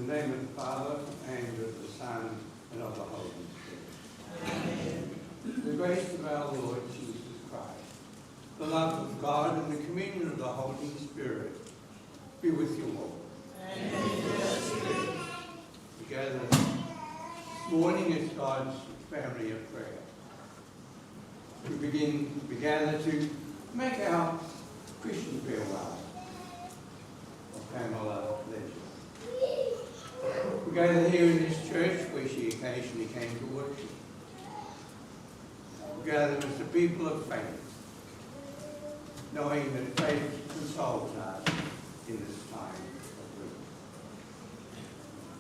In the name of the Father, and of the Son, and of the Holy Spirit. Amen. The grace of our Lord Jesus Christ, the love of God, and the communion of the Holy Spirit be with you all. Amen. We gather this morning as God's family of prayer. We gather to make our Christian farewell of Pāmela Legend. We gather here in this church where she occasionally came to worship. We gather as the people of faith, knowing that faith consoles us in this time of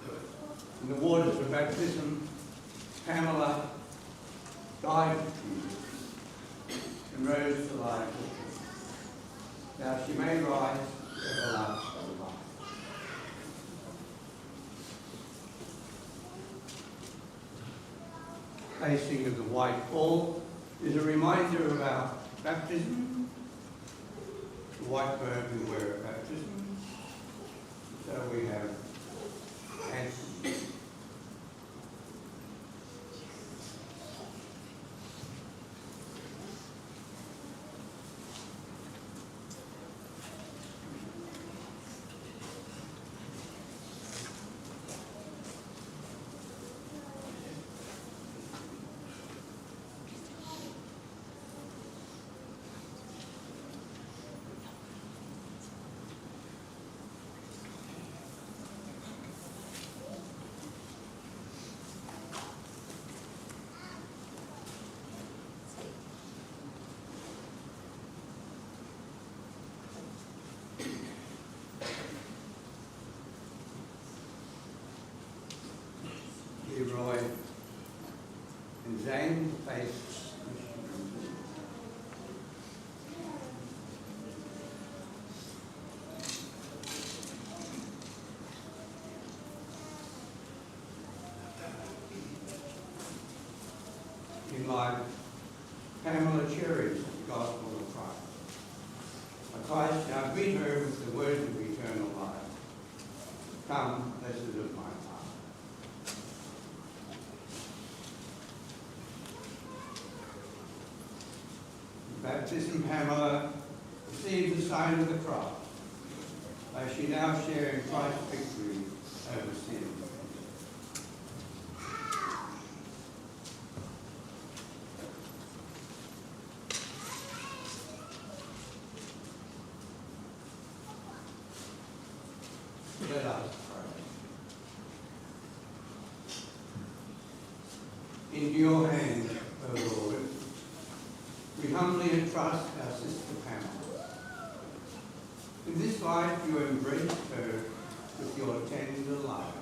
grief. In the waters of baptism, Pāmela died for Jesus and rose to life. Now she may rise to everlasting life. Placing of the white ball is a reminder of our baptism, the white robe we wear at baptism. So we have answered. Roy and Zane face in life. Pāmela cherished the gospel of Christ. Christ now greet her with the words of eternal life. Come, blessed of my Father. Baptism, Pāmela received the sign of the cross, as she now shares in Christ's victory over sin. Let us pray. Into your hands, O Lord, we humbly entrust our sister Pāmela. In this life you embraced her with your tender love.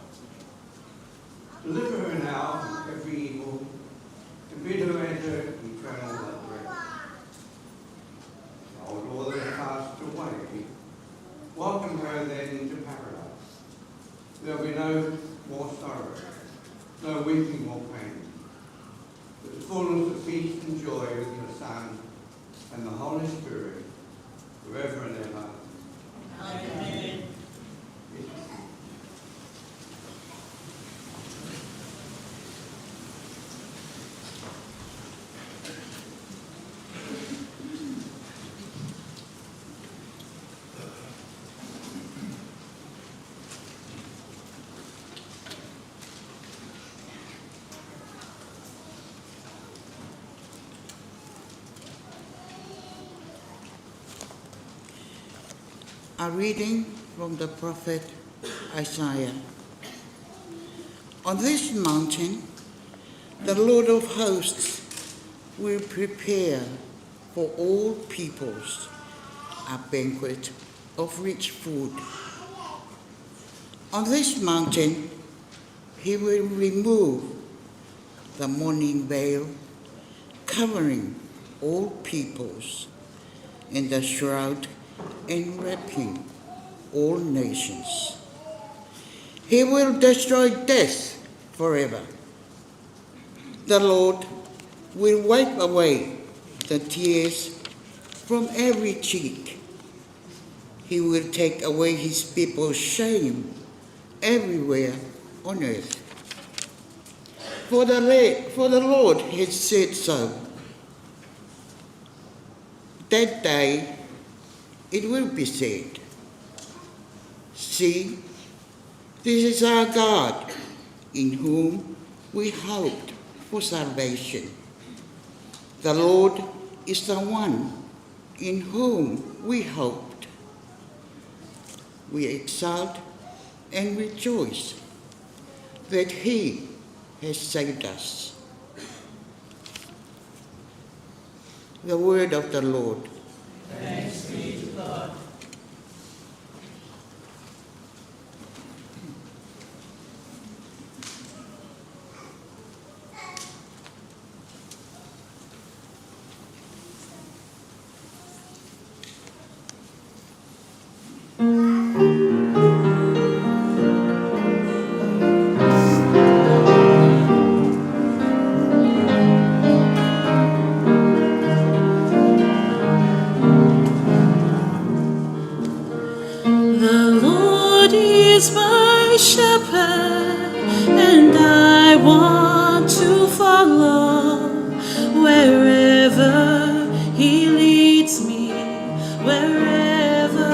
Deliver her now from every evil and bid her enter eternal rest. Old all that passed away, welcome her then into paradise. There will be no more sorrow, no weeping or pain, but the fullness of peace and joy with your Son and the Holy Spirit, forever and ever. Amen. A reading from the prophet Isaiah. On this mountain, the Lord of hosts will prepare for all peoples a banquet of rich food. On this mountain, he will remove the mourning veil, covering all peoples, and the shroud enwrapping all nations. He will destroy death forever. The Lord will wipe away the tears from every cheek. He will take away his people's shame everywhere on earth. For the Lord has said so. That day it will be said, see, this is our God, in whom we hoped for salvation. The Lord is the one in whom we hoped. We exult and rejoice that he has saved us. The word of the Lord. Thanks be to God. The Lord is my shepherd, and I want to follow wherever he leads me, wherever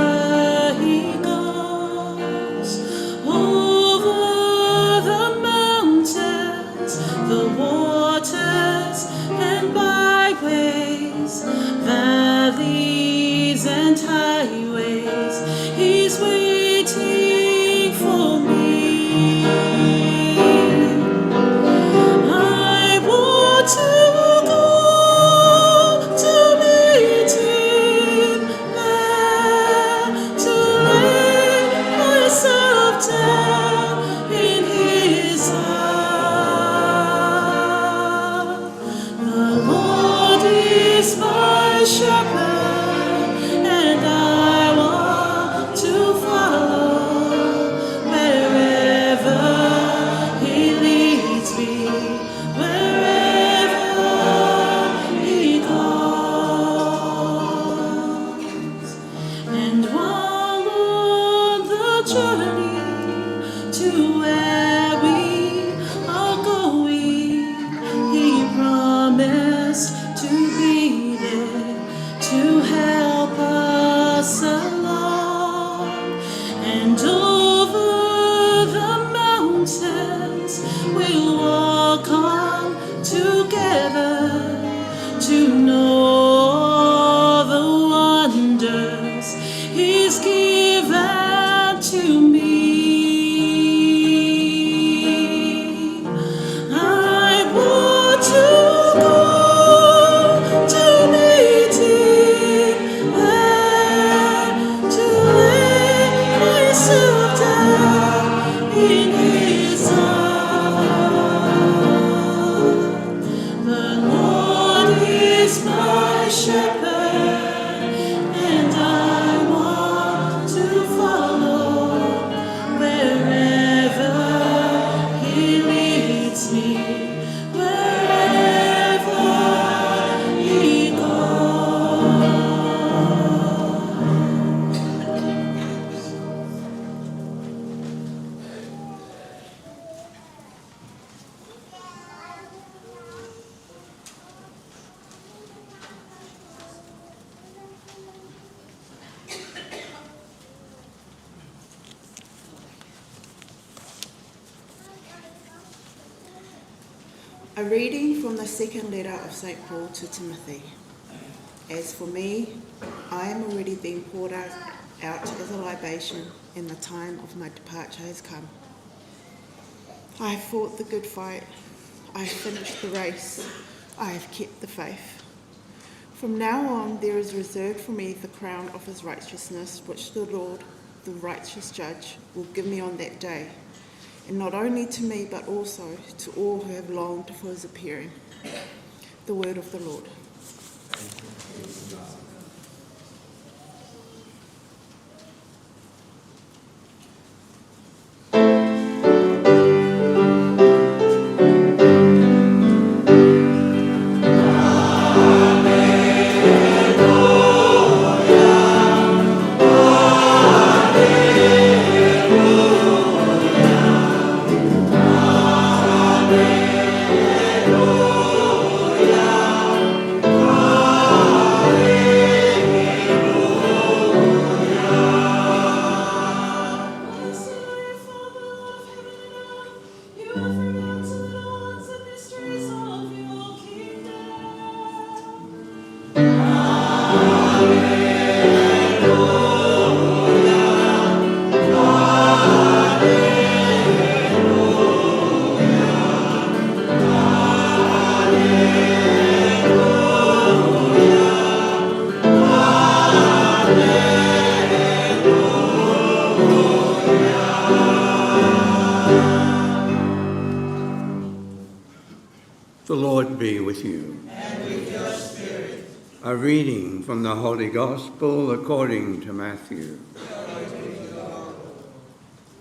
he goes. Over the mountains, the waters and byways, valleys and highways, he's waiting for me. I want to go to meet him there, to lay myself down in his arms. The Lord is my shepherd, and I want to follow wherever he leads me, wherever he goes. And while on the journey to where we are going, he promised to be there to help us along. And over the mountains we'll walk on together to know the wonders he's given to me. I want to go to meet him there, to lay myself down in his arms. The Lord is my shepherd, and I want to follow wherever he leads me, wherever he goes. A reading from the second letter of St. Paul to Timothy. As for me, I am already being poured out as a libation, and the time of my departure has come. I have fought the good fight. I have finished the race. I have kept the faith. From now on, there is reserved for me the crown of his righteousness, which the Lord, the righteous judge, will give me on that day. And not only to me, but also to all who have longed for his appearing. The word of the Lord. Alleluia. The Lord be with you. And with your spirit. A reading from the Holy Gospel according to Matthew.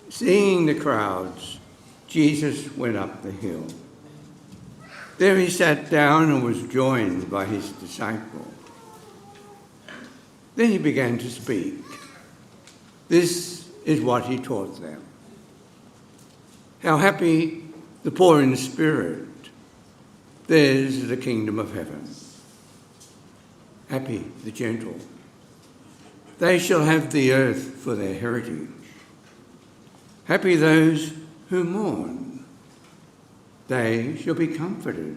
Seeing the crowds, Jesus went up the hill. There he sat down and was joined by his disciples. Then he began to speak. This is what he taught them. How happy the poor in spirit, theirs is the kingdom of heaven. Happy the gentle, they shall have the earth for their heritage. Happy those who mourn, they shall be comforted.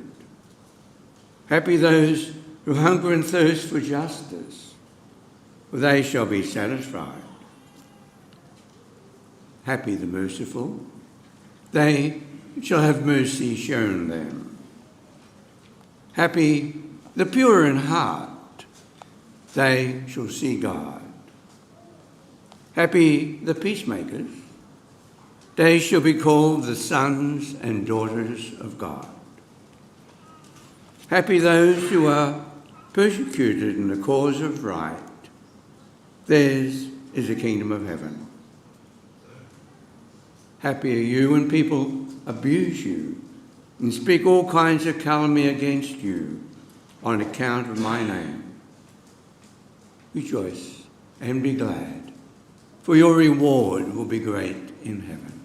Happy those who hunger and thirst for justice, for they shall be satisfied. Happy the merciful, they shall have mercy shown them. Happy the pure in heart, they shall see God. Happy the peacemakers, they shall be called the sons and daughters of God. Happy those who are persecuted in the cause of right, theirs is the kingdom of heaven. Happy are you when people abuse you and speak all kinds of calumny against you on account of my name. Rejoice and be glad, for your reward will be great in heaven.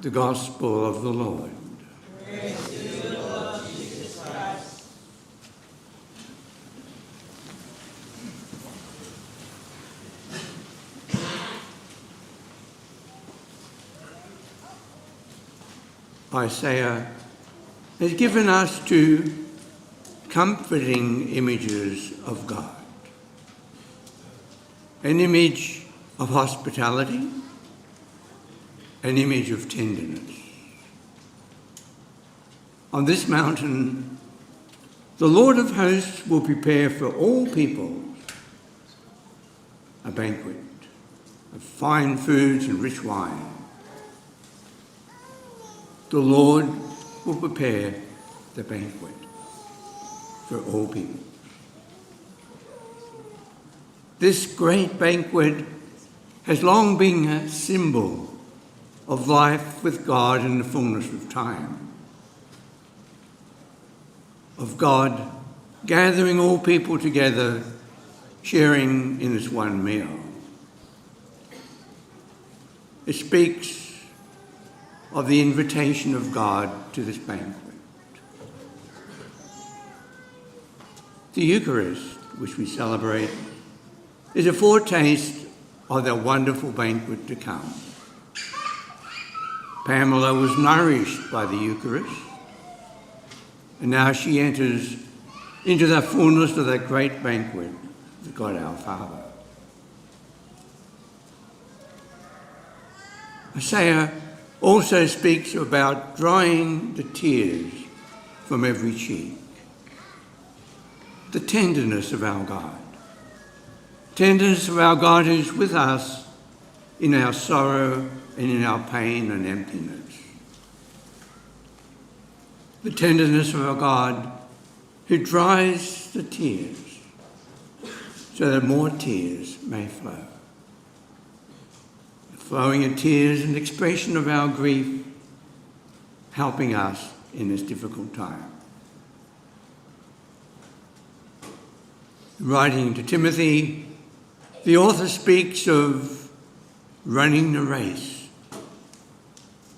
The Gospel of the Lord. Praise to you, Lord Jesus Christ. Isaiah has given us two comforting images of God. An image of hospitality, an image of tenderness. On this mountain, the Lord of hosts will prepare for all peoples a banquet of fine foods and rich wine. The Lord will prepare the banquet for all people. This great banquet has long been a symbol of life with God in the fullness of time, of God gathering all people together, sharing in this one meal. It speaks of the invitation of God to this banquet. The Eucharist, which we celebrate, is a foretaste of the wonderful banquet to come. Pāmela was nourished by the Eucharist, and now she enters into the fullness of that great banquet with God our Father. Isaiah also speaks about drying the tears from every cheek. The tenderness of our God. Tenderness of our God who's with us in our sorrow and in our pain and emptiness. The tenderness of our God who dries the tears so that more tears may flow. The flowing of tears is an expression of our grief, helping us in this difficult time. Writing to Timothy, the author speaks of running the race,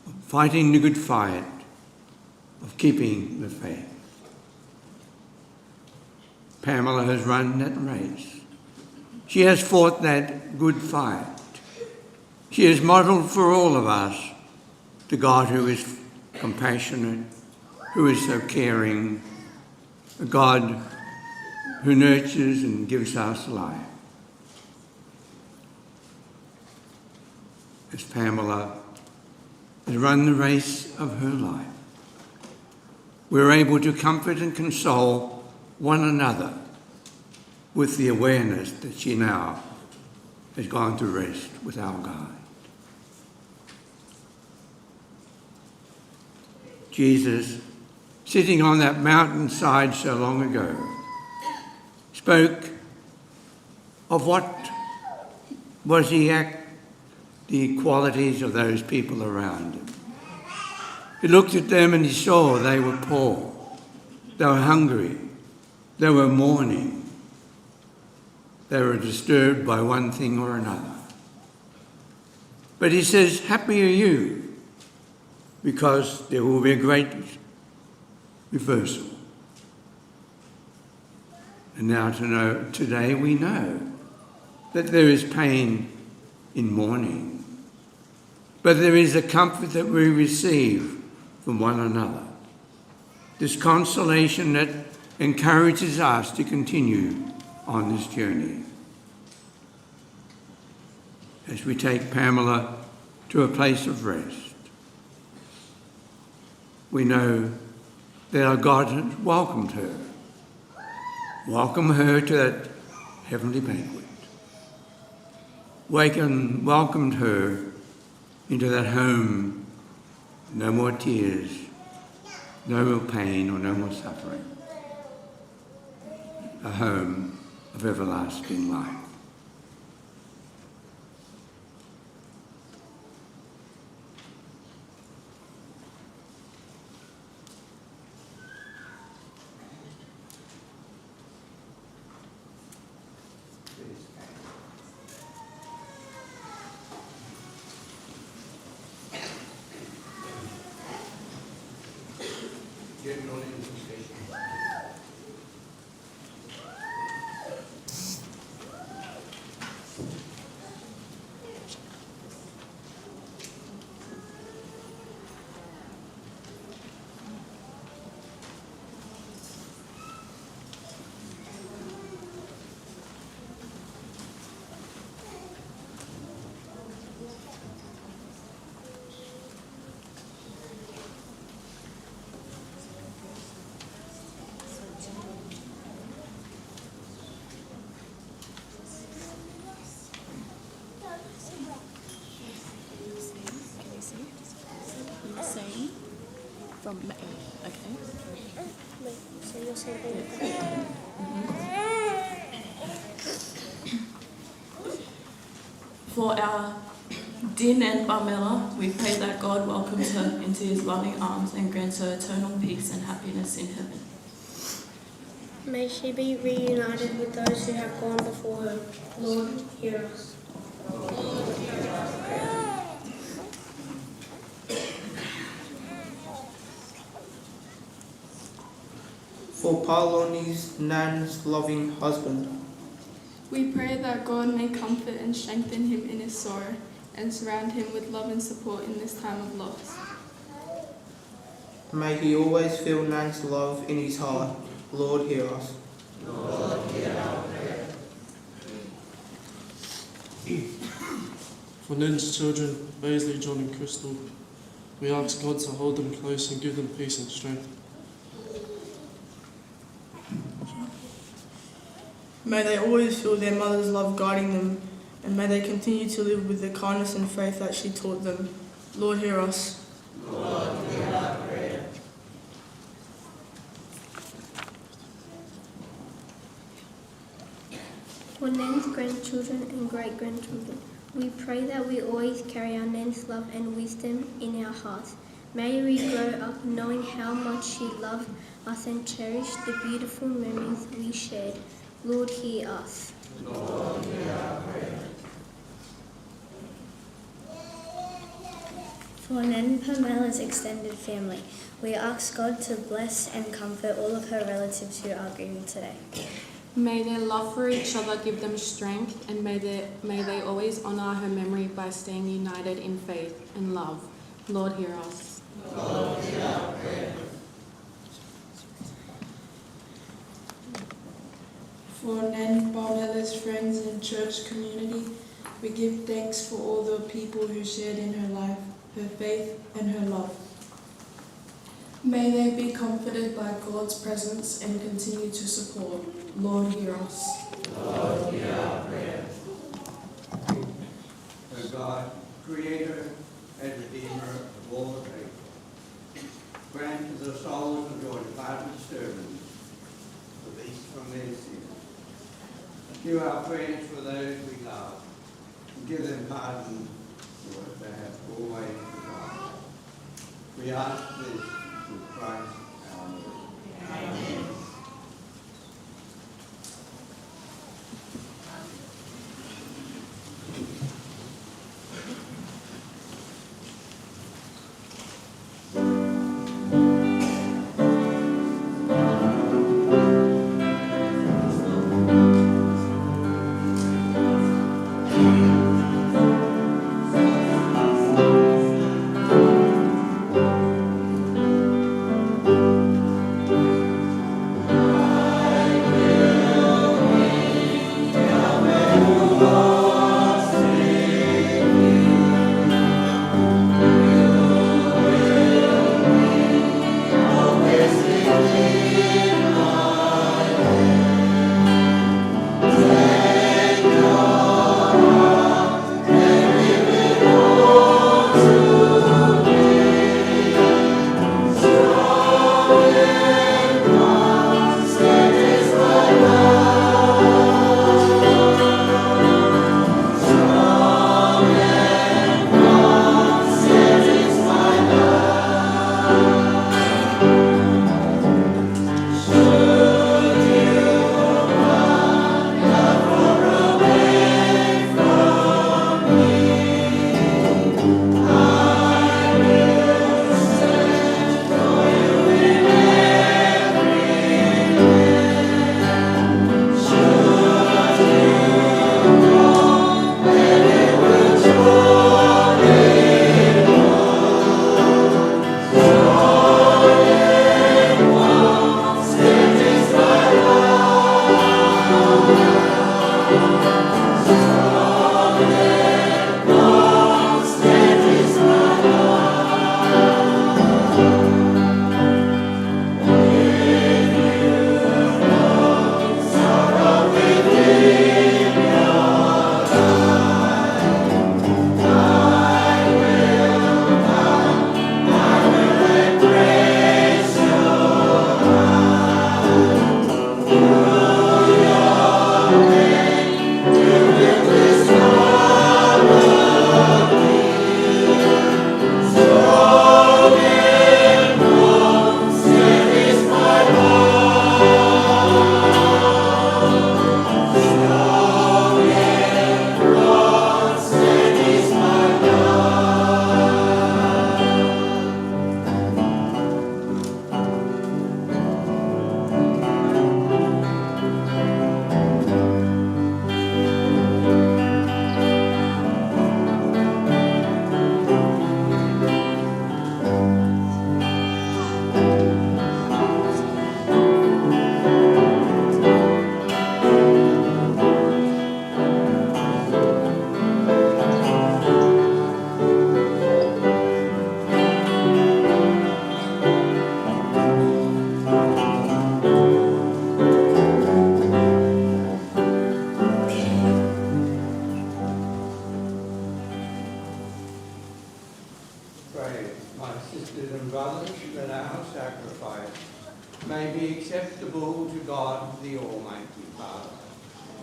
of fighting the good fight, of keeping the faith. Pāmela has run that race. She has fought that good fight. She is modelled for all of us the God who is compassionate, who is so caring, a God who nurtures and gives us life. As Pāmela has run the race of her life, we're able to comfort and console one another with the awareness that she now has gone to rest with our God. Jesus, sitting on that mountainside so long ago, spoke of what was the qualities of those people around him. He looked at them and he saw they were poor, they were hungry, they were mourning, they were disturbed by one thing or another. But he says, happy are you, because there will be a great reversal. And now today we know that there is pain in mourning, but there is a comfort that we receive from one another. This consolation that encourages us to continue on this journey. As we take Pāmela to a place of rest, we know that our God has welcomed her. Welcome her to that heavenly banquet. Welcomed her into that home. No more tears, no more pain or no more suffering. A home of everlasting life. From okay. So you're saying For our dear Nan Pāmela, we pray that God welcomes her into his loving arms and grants her eternal peace and happiness in heaven. may she be reunited with those who have gone before her. Lord, hear us. For Paloni's Nan's loving husband, we pray that God may comfort and strengthen him in his sorrow and surround him with love and support in this time of loss. may he always feel Nan's love in his heart. Lord, hear us. Lord, hear our prayer. For Nan's children, Veisinia, John and Crystal, we ask God to hold them close and give them peace and strength. May they always feel their mother's love guiding them, and may they continue to live with the kindness and faith that she taught them. Lord, hear us. Lord, hear our prayer. For Nan's grandchildren and great-grandchildren, we pray that we always carry our Nan's love and wisdom in our hearts. May we grow up knowing how much she loved us and cherish the beautiful memories we shared. Lord, hear us. Lord, hear our prayer. For Nan Pāmela's extended family, we ask God to bless and comfort all of her relatives who are grieving today. May their love for each other give them strength, and may they always honour her memory by staying united in faith and love. Lord, hear us. Lord, hear our prayer. For Nan Pāmela's friends and church community, we give thanks for all the people who shared in her life, her faith and her love. May they be comforted by God's presence and continue to support. Lord, hear us. Lord, hear our prayer. O God, Creator and Redeemer of all the faithful, grant to the souls of your departed servants release from their sins. Hear our prayers for those we love, and give them pardon for what they have always forgotten. We ask this through Christ our Lord. Amen. may be acceptable to God, the Almighty Father.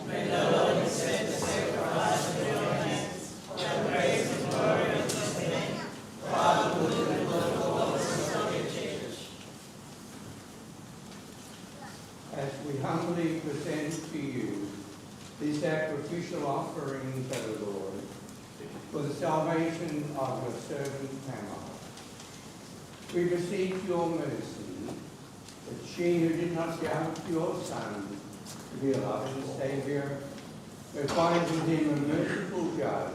May the Lord accept the sacrifice of your hands, the praise and glory of his name, for our good and for the purposes of your church. As we humbly present to you these sacrificial offerings, O Lord, for the salvation of your servant Pāmela, we beseech your mercy, that she who did not doubt your Son to be a loving Saviour, who finds in him a merciful judge,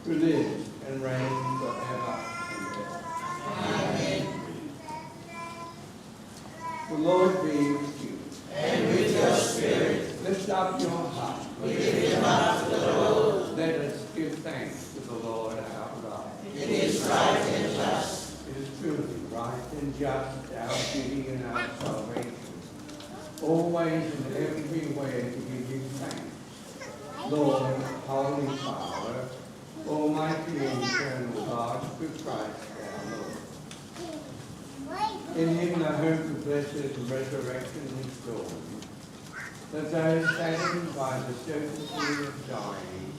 who lives and reigns forever and ever. Amen. The Lord be with you. And with your spirit. Lift up your heart. We lift them up to the Lord. Let us give thanks to the Lord our God. It is right and just. It is truly right and just, our duty and our salvation, always and everywhere to give you thanks. Lord, Holy Father, Almighty and eternal God, through Christ our Lord. In him the hope of blessed resurrection is dawned, that those saddened by the certainty of dying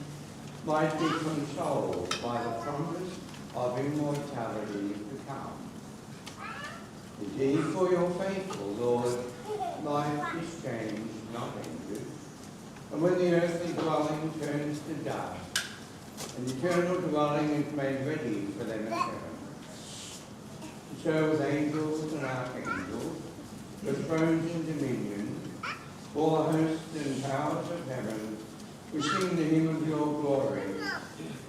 might be consoled by the promise of immortality to come. Indeed, for your faithful Lord, life is changed, not ended, and when the earthly dwelling turns to dust, an eternal dwelling is made ready for them in heaven. So with angels and archangels, with thrones and dominions, all the hosts and powers of heaven, we sing the hymn of your glory,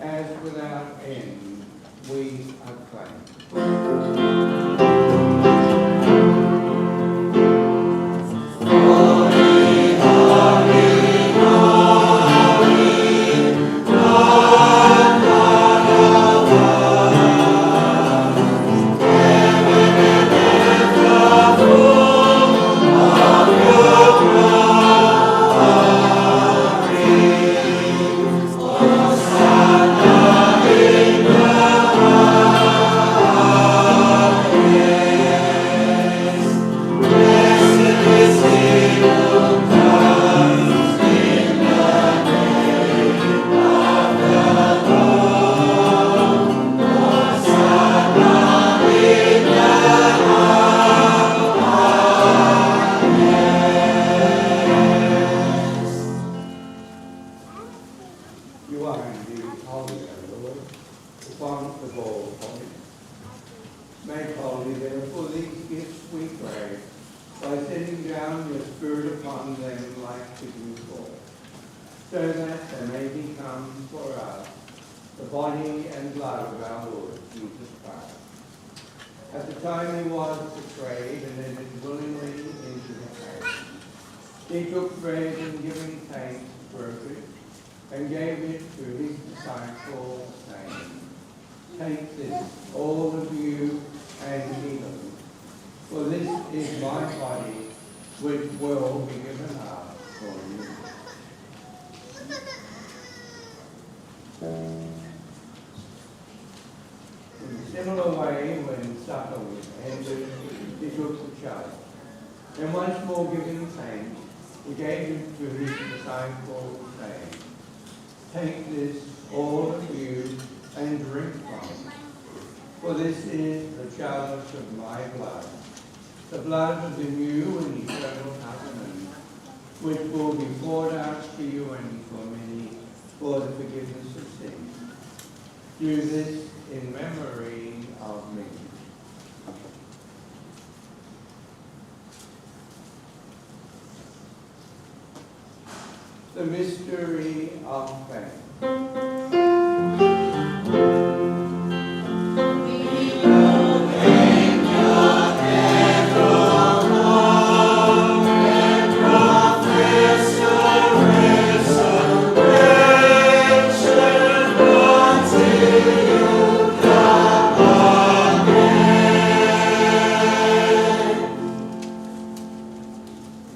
as without end we acclaim. You are indeed holy, O Lord, the font of all holiness. Make holy, therefore, these gifts, we pray, by sending down your Spirit upon them like the dewfall, so that they may become for us the body and blood of our Lord Jesus Christ. At the time he was betrayed and entered willingly into the grave, he took bread and giving thanks, broke it, and gave it to his disciples, saying, Take this, all of you, and eat of it, for this is my body, which will be given up for you. In a similar way, when supper was ended, he took the chalice, and once more giving thanks, he gave it to his disciples, saying, Take this, all of you, and drink from it, for this is the chalice of my blood, the blood of the new and eternal covenant, which will be poured out for you and for many for the forgiveness of sins. Do this in memory of me. The mystery of faith.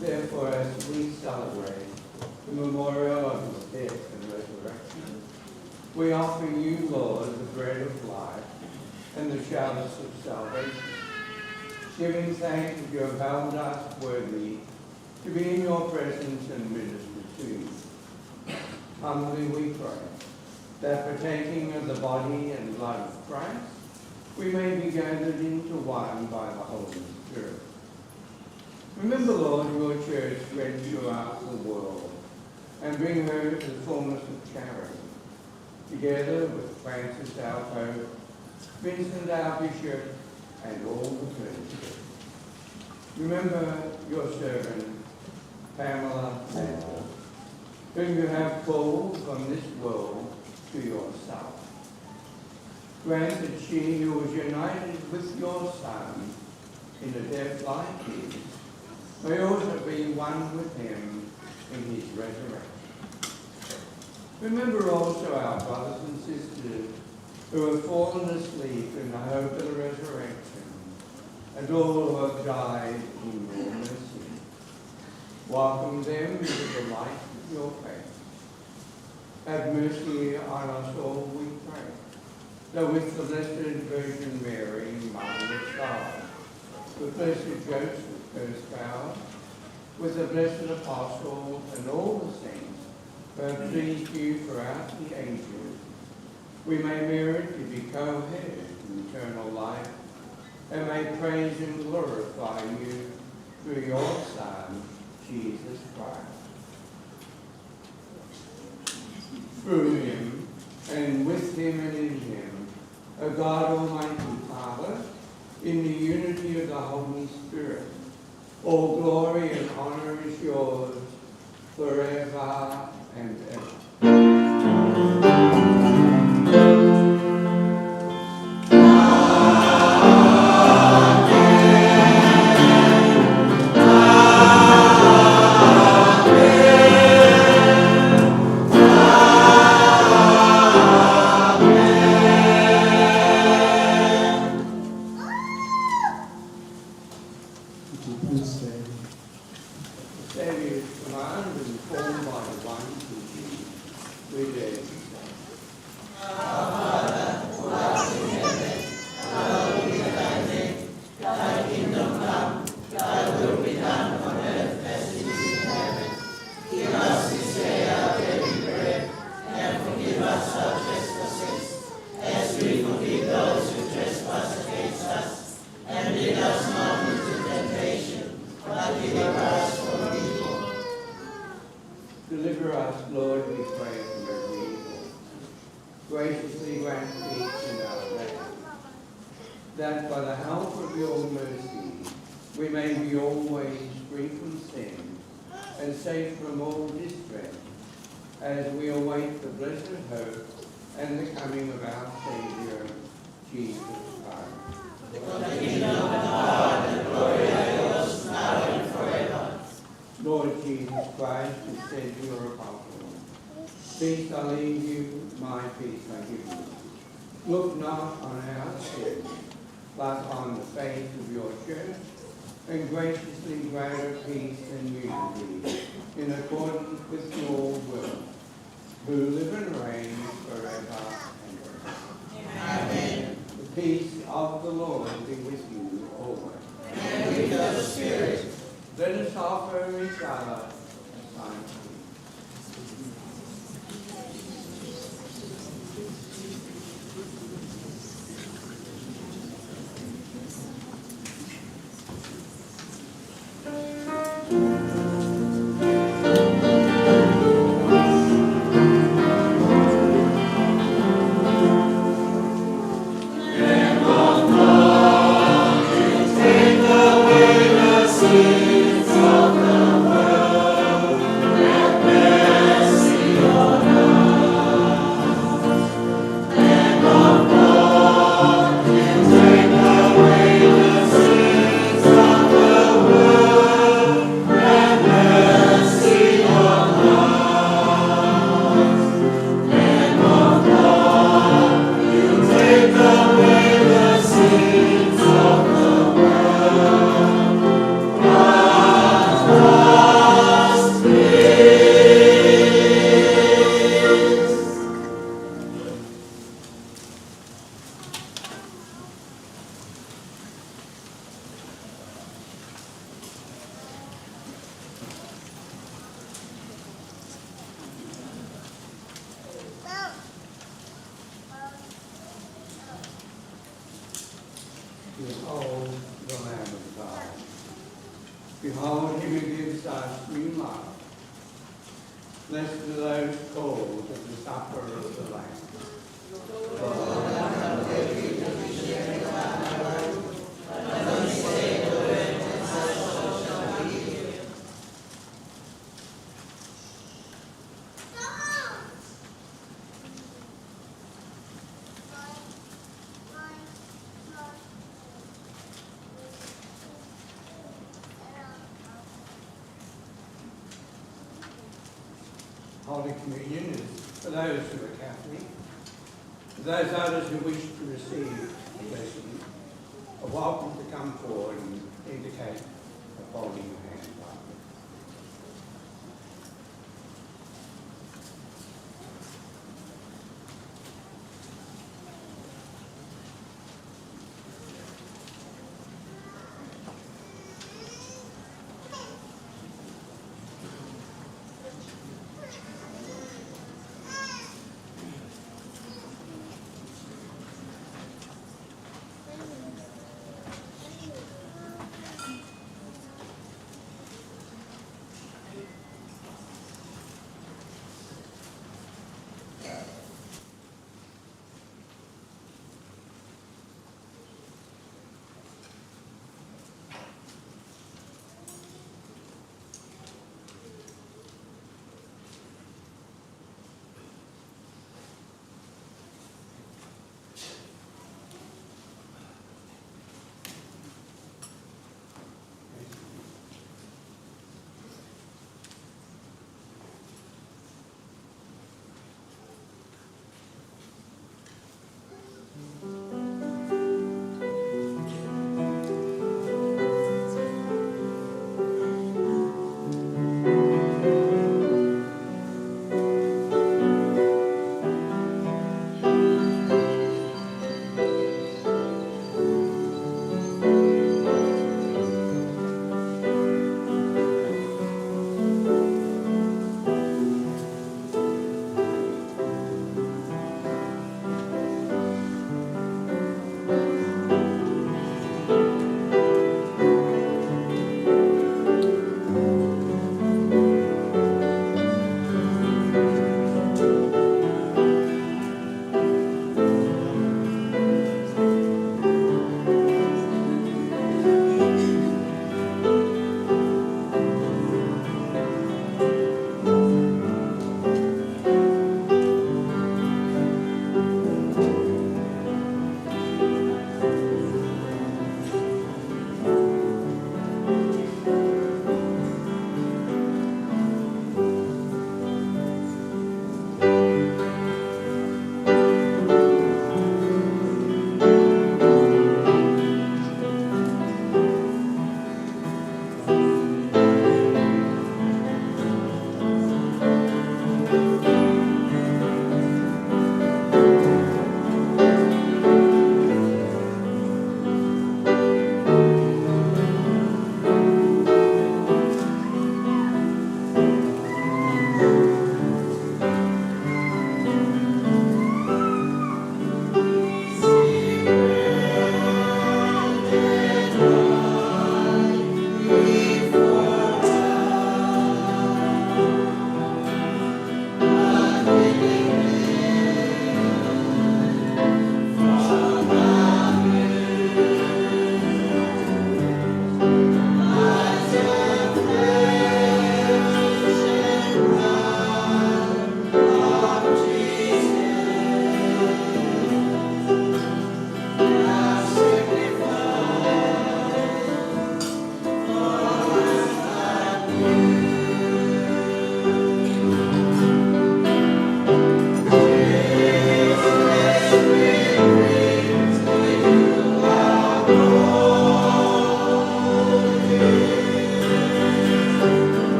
Therefore, as we celebrate the memorial of his death and resurrection, we offer you, Lord, the bread of life and the chalice of salvation, giving thanks that you have held us worthy to be in your presence and minister to you. Humbly we pray that partaking of the body and blood of Christ, we may be gathered into one by the Holy Spirit. Remember, Lord, your church spread throughout the world, and bring her to the fullness of charity, together with Francis our Pope, Vincent our Bishop, and all the clergy. Remember your servant, Pāmela, whom you have called from this world to yourself. Grant that she who was united with your Son in a death like his may also be one with him in his resurrection. Remember also our brothers and sisters who have fallen asleep in the hope of the resurrection, and all who have died in your mercy. Welcome them into the light of your faith. Have mercy on us all, we pray, that with the Blessed Virgin Mary, Mother of God, with Blessed Joseph, her spouse, with the blessed apostles and all the saints who have pleased you throughout the ages, we may merit to be co-heirs in eternal life, and may praise and glorify you through your Son, Jesus Christ. Through him, and with him and in him, O God Almighty Father, in the unity of the Holy Spirit, all glory and honor is yours forever and ever. Deliver us, Lord, we pray, from every evil. Graciously grant peace in our land, that by the help of your mercy we may be always free from sin and safe from all distress, as we await the blessed hope and the coming of our Saviour, Jesus Christ. The kingdom of God and glory are yours, now and forever. Lord Jesus Christ, who said to your apostles, peace I leave you, my peace I give you. Look not on our sins, but on the faith of your church, and graciously grant her peace and unity in accordance with your will, who live and reign forever and ever. Amen. The peace of the Lord be with you always. And with your spirit. Let us offer each other a sign of peace. Behold the Lamb of God. Behold him who gives us new life. Blessed are those called to the supper of the Lamb. Holy Communion is for those who are Catholic. For those others who wish to receive the blessing, are welcome to come forward and indicate a holding your hand.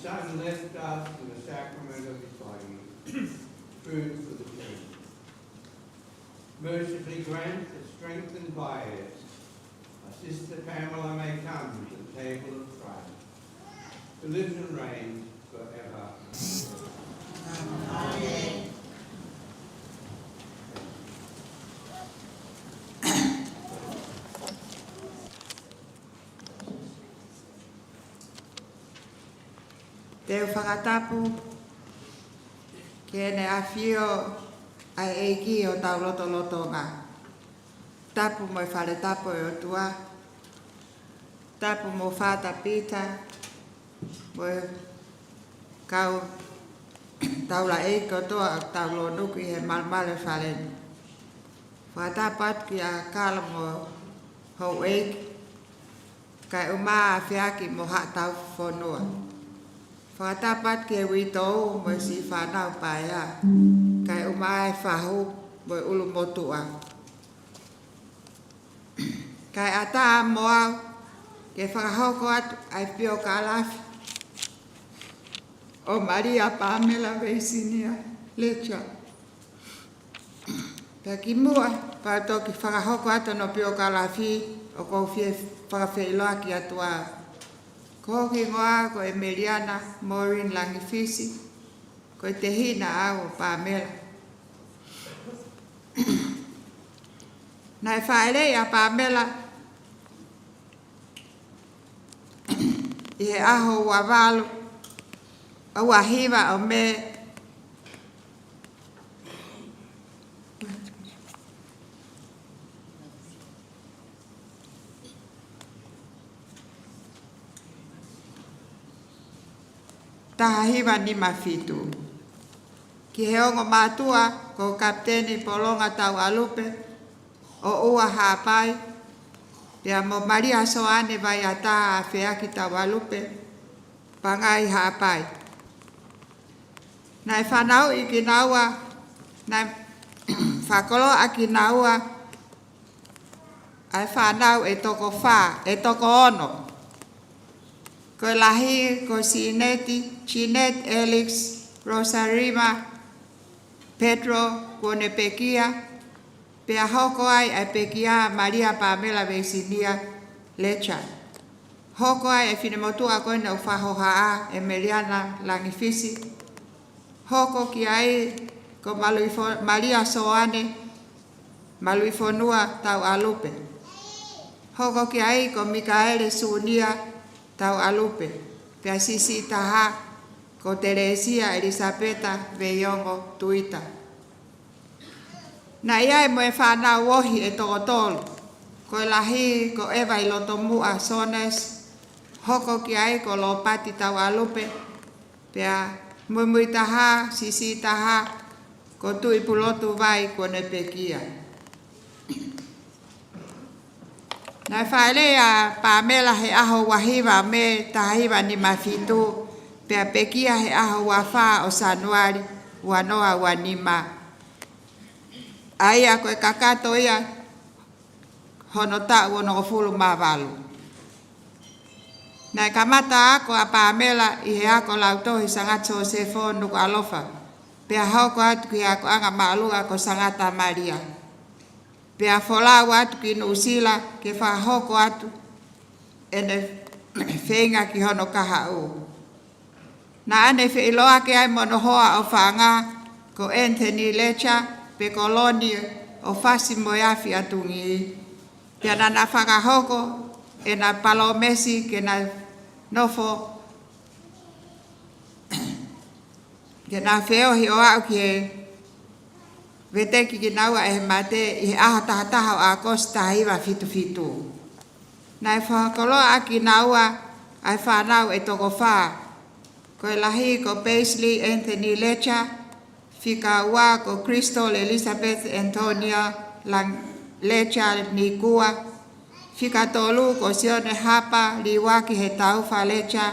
Son left us in the sacrament of his body, food for the church. Mercifully grant that, strengthened by it, our sister Pāmela may come to the table of Christ, to live and reign forever. Amen. Te whakatapu ke ne awhio ai eiki o tau loto ngā. Tapu mo whare tapu e o tua. Tapu mo whata pita. Mo kau taula eiko toa tau lo nuku he malmale whare. Whakatapu atu ki a kala mo hou eiki. Kai umaa whiaki mo ha tau whanua. Whakatapat ke wito mo si whanau paia, kai umai whahu mo ulu motua. Kai ata moa ke whakahoko atu ai pio kalafi. O Malia Pāmela Veisinia lecha. Taki mua pa toki whakahoko atu no pio kalafi o kou fie whakawheiloa ki atua. Ko ki ngoa ko Emiliana Maureen Langifisi ko te hina au Pāmela. Nai whaere a Pāmela i he aho wawalu au ahiwa o me tahiwa ni mafitu. Ki he ongo mātua ko kapteni polonga tau alupe o ua hāpai. Pea mo Maria soane vai ata a whiaki tau alupe pangai hāpai. Nai whanau i ki naua, nai whakolo a ki naua ai whanau e toko whā, e toko ono. Ko lahi ko Sinet, Elix, Rosarima, Pedro, ko ne Pekia, pea hoko ai Pekia Maria Pāmela Veisinia lecha. Hoko ai e whinemotua koe na uwhahoha a Emiliana Langifisi. Hoko ki ai ko Malia Soane, Maluifonua tau alupe. Hoko ki ai ko Mikaele Sunia, tau alupe, pea sisi taha ko Teresia Elisabeta Veiongo tuita. Na iai mo e whanau wohi e tokotolu, ko lahi ko Eva i loto mua Sones, hoko ki ai ko Lopati tau alupe, pea mui taha, sisi taha, ko tui pulotu vai ko ne Pekia. Nai whaere a Pāmela he aho wahiwa me tahiwa ni mafitu, pea Pekia he aho wawha o Sanuari, wanoa wanima. Aia koe kakato ia, hono ta wono fulu mawalu. Nai kamata ako a Pāmela i he ako lautohi sangatso sefo nuku alofa, pea hoko atu ki ako anga maalu ako sangata Maria. Pea wholau atu ki nusila ke whahoko atu ene whenga ki hono kaha o. Na ane whiloa ke ai monohoa o whanga ko Anthony Lecha pe koloni o whasi moiafi atungi. Pea nana whakahoko e na palomesi ke na nofo ke na wheohi o au ki e veteki ki naua e mate i aha tahataha o a kosta hiwa fitu. Nai whakoloa aki naua ai whanau e toko whaa. Koe lahi ko Paisley Anthony Lecha, whika ua ko Crystal Elizabeth Antonia Lang Lecha Nikua, whika tolu ko Sione Hapa liwaki he taufa Lecha,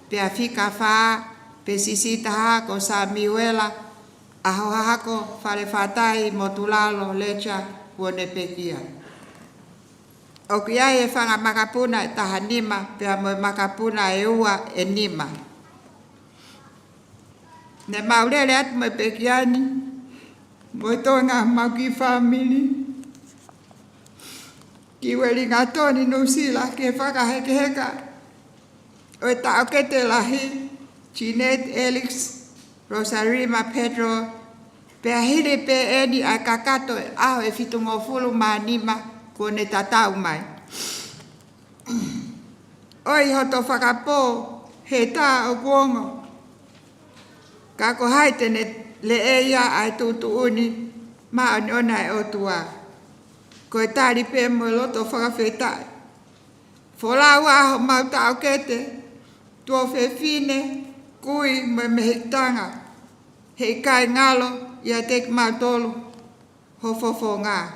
pea whika whaa pe sisitaha ko Samuela, aho hako whare whatai motulalo lecha wone Pekia. O ki ai e whanga makapuna e taha nima, pea mo makapuna e ua e nima. Ne maulele atu mai pekiani, mo toa mau ki family. Ki weli ngā tōni nusila ke whakaheke heka. O e tau ke te lahi, Jeanette, Alex, Rosarima, Pedro, pea hiri pe eni a kakato e aho e fitungo fulu manima ko ne tatau mai. Oi hoto whakapo he tā o kuongo. Kako haitene le e ia ai tutu uni ma oni ona e otua. Ko e tāri pe mo loto whakawhetai. Wholau aho mau tau kete, tua whewhine, kui mo mehitanga. Hei kai ngalo ia te mau tolu, ho fofo ngā.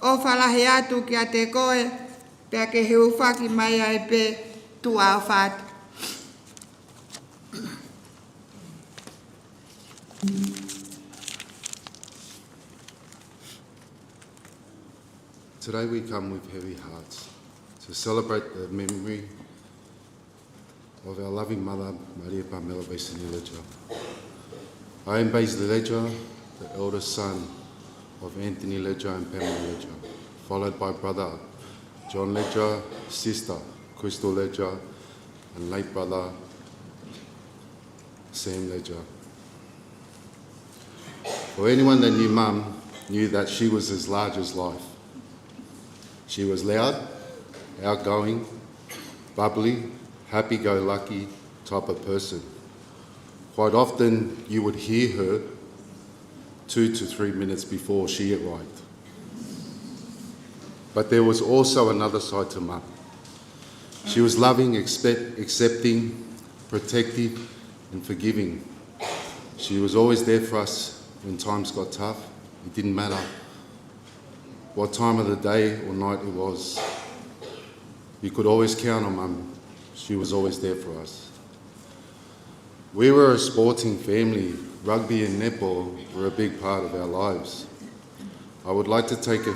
O whalahe atu ki a te koe, pea ke heu whaki mai ai pe tua o whātu. Today we come with heavy hearts to celebrate the memory of our loving mother, Malia Pāmela Veisinia. I am Basil Ledger, the eldest son of Anthony Ledger and Pāmela Ledger, followed by brother John Ledger, sister Crystal Ledger, and late brother Sam Ledger. For anyone that knew Mum knew that she was as large as life. She was loud, outgoing, bubbly, happy-go-lucky type of person. Quite often you would hear her 2 to 3 minutes before she arrived. But there was also another side to Mum. She was loving, accepting, protective and forgiving. She was always there for us when times got tough. It didn't matter what time of the day or night it was. You could always count on Mum. She was always there for us. We were a sporting family. Rugby and netball were a big part of our lives. I would like to take a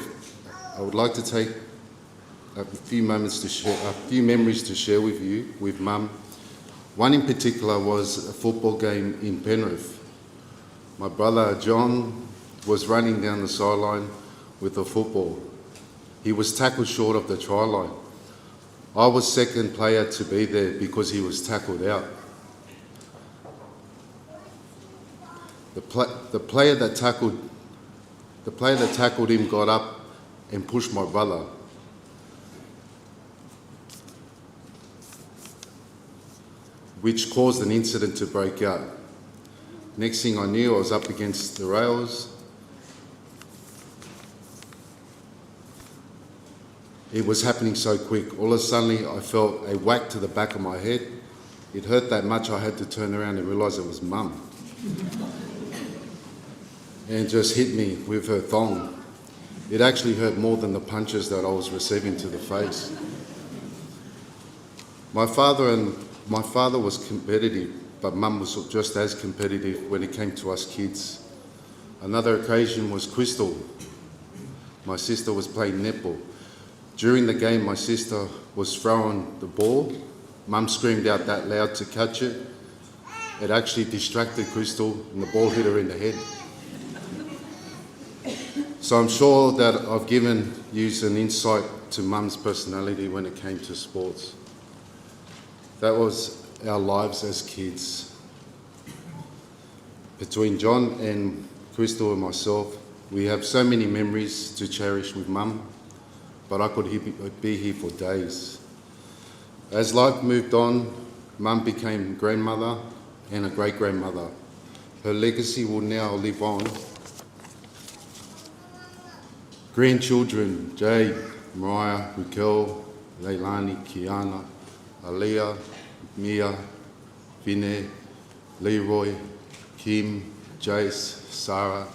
few moments to share, a few memories to share with you, with Mum. One in particular was a football game in Penrith. My brother John was running down the sideline with a football. He was tackled short of the try line. I was second player to be there because he was tackled out. The player that tackled him got up and pushed my brother. Which caused an incident to break out. Next thing I knew, I was up against the rails. It was happening so quick. All of a sudden, I felt a whack to the back of my head. It hurt that much I had to turn around and realise it was Mum. And just hit me with her thong. It actually hurt more than the punches that I was receiving to the face. My father was competitive, but Mum was just as competitive when it came to us kids. Another occasion was Crystal. My sister was playing netball. During the game, my sister was throwing the ball. Mum screamed out that loud to catch it. It actually distracted Crystal and the ball hit her in the head. So I'm sure that I've given you an insight to Mum's personality when it came to sports. That was our lives as kids. Between John and Crystal and myself, we have so many memories to cherish with Mum, but I could be here for days. As life moved on, Mum became grandmother and a great-grandmother. Her legacy will now live on. Grandchildren, Jade, Mariah, Raquel, Leilani, Kiana, Aliyah, Mia, Vinay, Leroy, Kim, Jace, Sarah,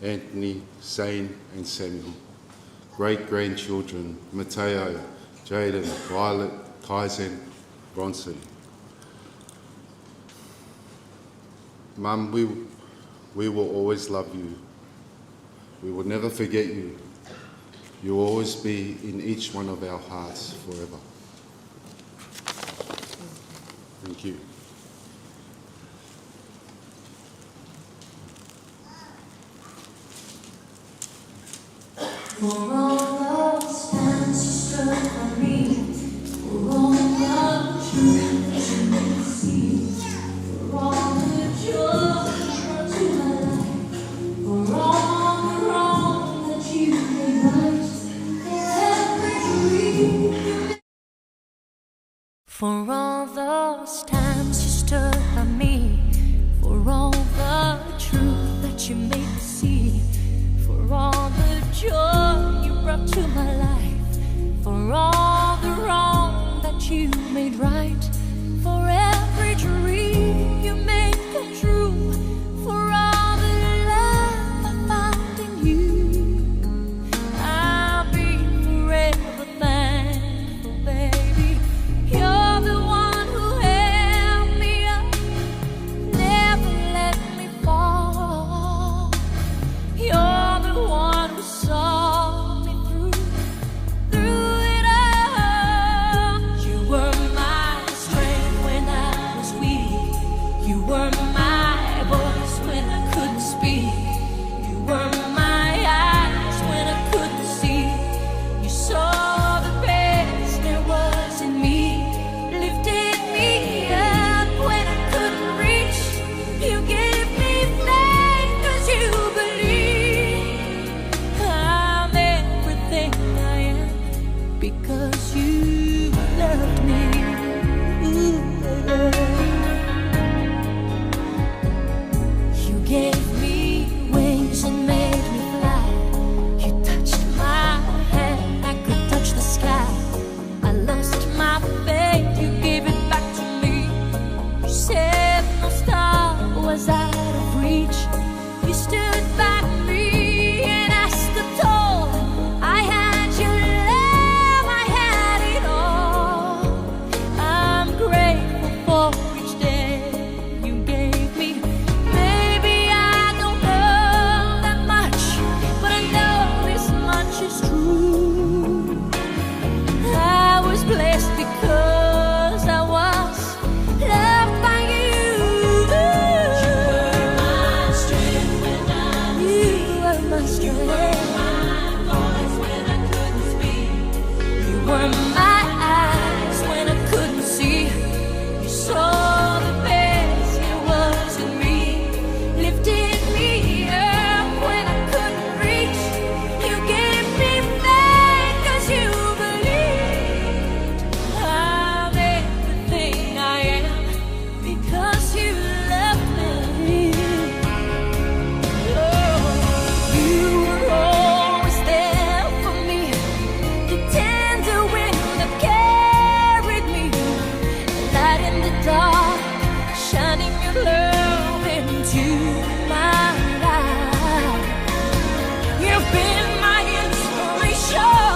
Anthony, Zane and Samuel. Great-grandchildren, Mateo, Jaden, Violet, Tyson, Bronson. Mum, we will always love you. We will never forget you. You will always be in each one of our hearts forever. Thank you. For all those times you stood by me, for all the truth that you made me see, for all the joy you brought to my life, for all the wrong that you made right, every dream. For all those times you stood by me, for all the truth that you made me see, for all the joy you brought to my life, for all the wrong that you made right, for every dream you made come true, for all the love I found in you, I'll be forever thankful, baby. You're the one who held me up, never let me fall. You're the one who saw me through it all. You were my strength when I was weak. You were my voice when I couldn't speak. You were my eyes when I couldn't see. You saw the best there was in me, lifted me up when I couldn't reach. You gave me faith 'cause you believe I'm everything I am because you loved me. You gave me wings and made me fly. You touched my hand, I could touch the sky. I lost my faith, you gave it back to me. You said no star was out of reach. You stood by me and I stood tall. I had your love, I had it all. I'm grateful for each day you gave me. Maybe I don't know that much, but I know this much is true. I was blessed because I was loved by you. You were my strength when I was weak. You were my strength. You were my voice when I couldn't speak. You were my eyes when I couldn't see. You saw the best there was in me, lifted me up when I couldn't reach. You gave me faith 'cause you believed I'm everything I am because you loved me. Oh, you were always there for me, the tender wind that carried me, light in the dark, shining your love into my life. You've been my inspiration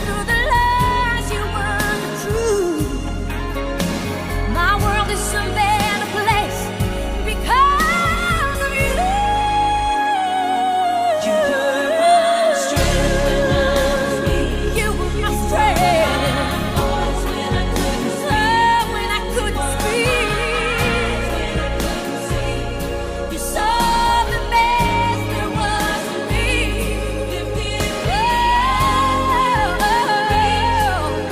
through the lies you weren't true. My world is a better place because of you. You were my strength when I was weak. You were my strength. Voice when I couldn't speak. When I couldn't speak. When I couldn't see. You saw the best there was in me. Lifted me up.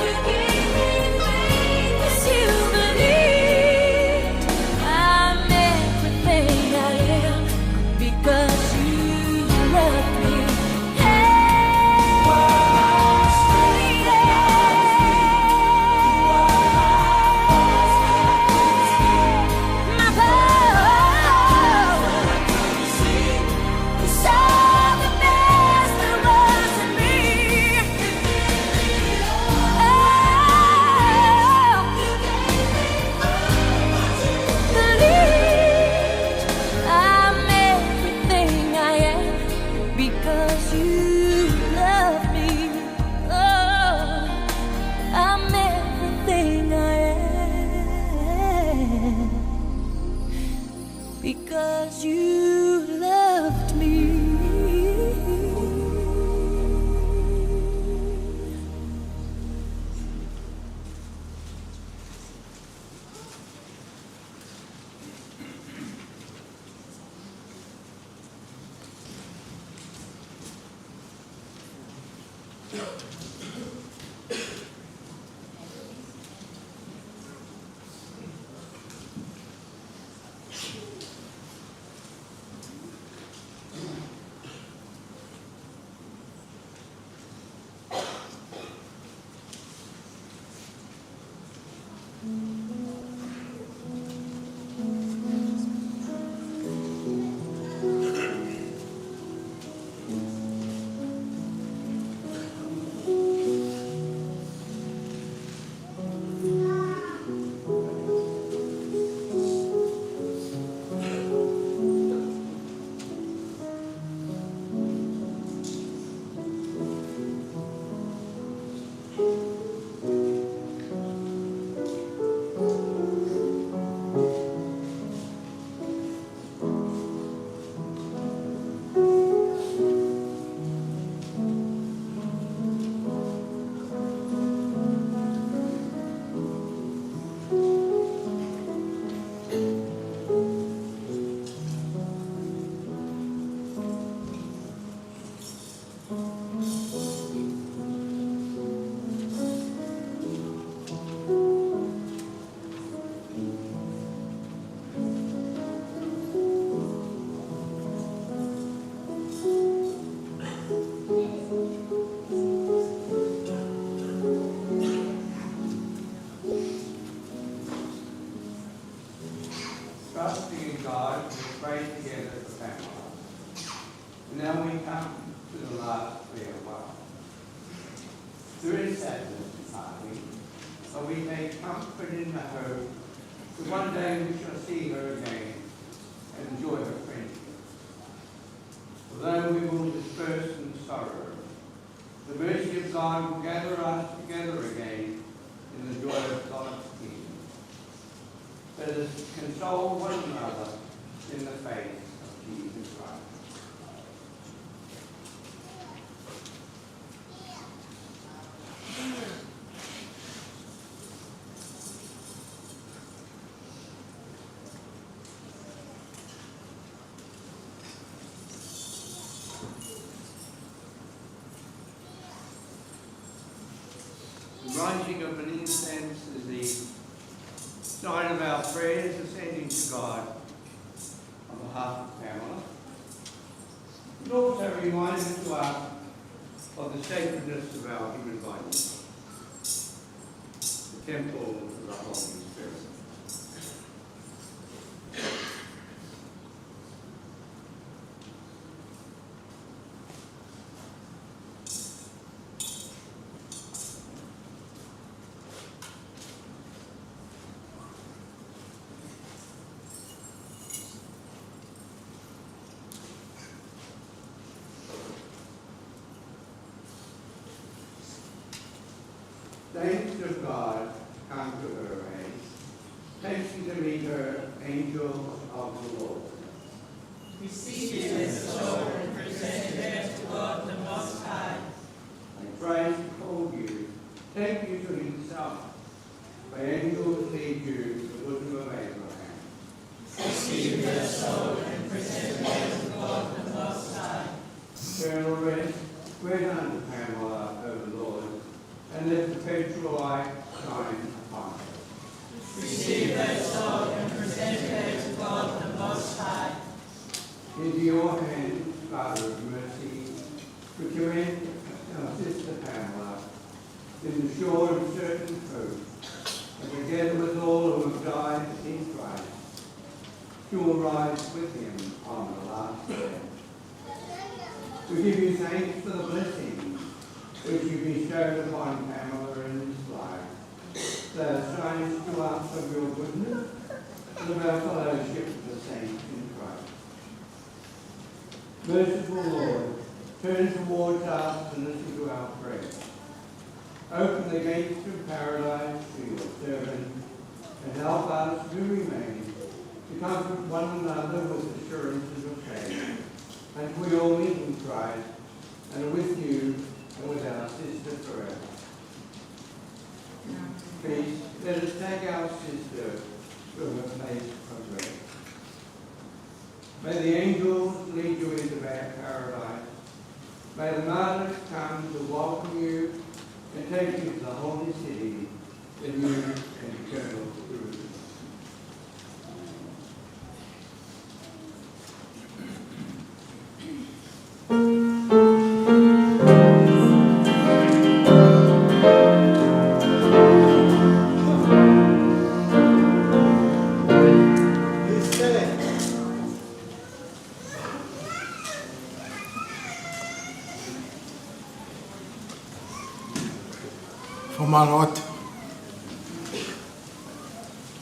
You gave me faith 'cause you believed I'm everything I am because you loved me. My power. You saw the best there was in me. Believed I'm everything I am because you love me. Oh, I'm everything I am because you loved me. Trusting in God, we pray together for Pāmela. And now we come to the last farewell. There is sadness in parting, but we take comfort in the hope that one day we shall see her again and enjoy her friendship. Although we will disperse in sorrow, the mercy of God will gather us together again in the joy of God's kingdom. Let us console one another in the faith of Jesus Christ. The rising of an incense is the sign of our prayers ascending to God on behalf of Pāmela. It also reminds us to us of the sacredness of our human bodies, the temple of the Holy Spirit. Saints of God, come to her aid. Hasten to meet her, angels of the Lord. Receive this soul and present it to God the Most High. And Christ called you, take you to himself. By angels lead you to the bosom of Abraham. Receive this soul and present it to God the Most High. Eternal rest, grant unto Pāmela, O Lord, and let perpetual light shine upon her. Receive that soul and present it to God the Most High. Into your hands, Father of mercy, we commend our sister Pāmela in the sure and certain hope, and together with all who have died in Christ, she will rise with him on the last day. We give you thanks for the blessing which you bestowed upon Pāmela in this life, that shines to us of your goodness and of our fellowship with the saints in Christ. Merciful Lord, turn towards us and listen to our prayer. Open the gates of paradise to your servant and help us to remain, to comfort one another with assurances of faith, and we all meet in Christ and with you and with our sister forever. Please, let us take our sister to her place of rest. May the angels lead you into paradise. May the martyrs come to welcome you and take you to the holy city, the new and eternal Jerusalem. Malot,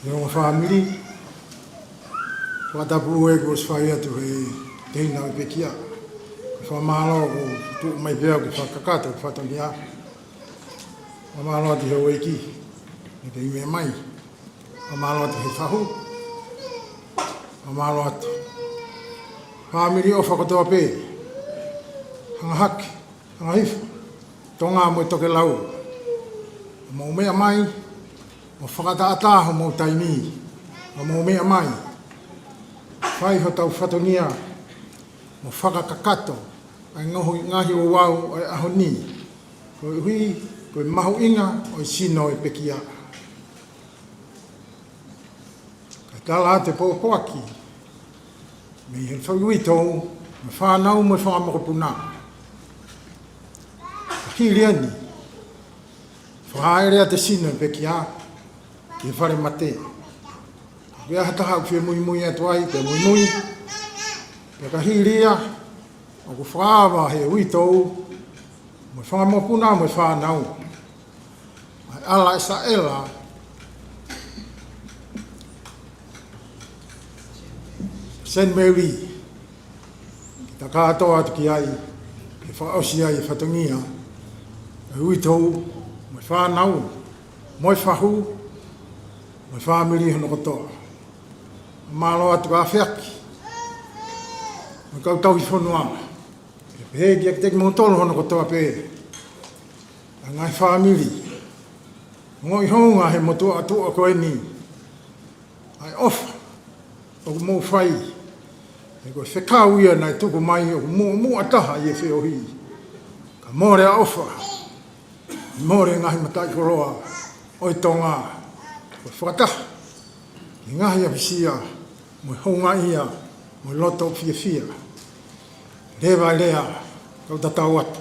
yung family, wata buwe ko sfaya tu he teina pekia, fa malo ko tu mai pia ko fa kakata fa tonia, malo di heweki, ni te me mai, malo he fahu, malo family o fa ko to pe, hang hak, hang hif, tonga mo to ke lau. Mo mea mai, mo whakataataho mo taimi, mo mea mai. Whai ho tau whatonia, mo whakakakato, ai ngahi o wau ai aho ni. Koe hui, koe mahu inga o sino e pekia. Ka tala te pōpoaki, me he whauitou, me whanau mo whakamokopuna. Hiri ani, whaerea te sino pe kia, ki whare mate. Wea hataha whia mui mui atuai, pe mui mui, pe ka hiria, o ku whaawa he uitou, mo whangamopuna mo whanau. Ai ala esa ela, Saint Mary, ki ta kātoa atu ki ai, ki whaosi ai whatongia, e uitou, whanau, moi whahu, moi whamiri hono kotoa. Malo atu ka whiaki, moi kautau i whanua. E pehe ki ak teki motolo hono kotoa pe. A ngai whamiri. Ngoi honga he motua atua koe ni. Ai ofa, o ku mou whai. E koe whekau ia nai tuku mai o ku mua ataha i e whiohi. Ka more a ofa. Mōre ngahi matai koroa, oi tonga, o whakataha, ki ngahi apisia, mo honga ia, mo loto fia fia. Rewa lea, kau tatau atu.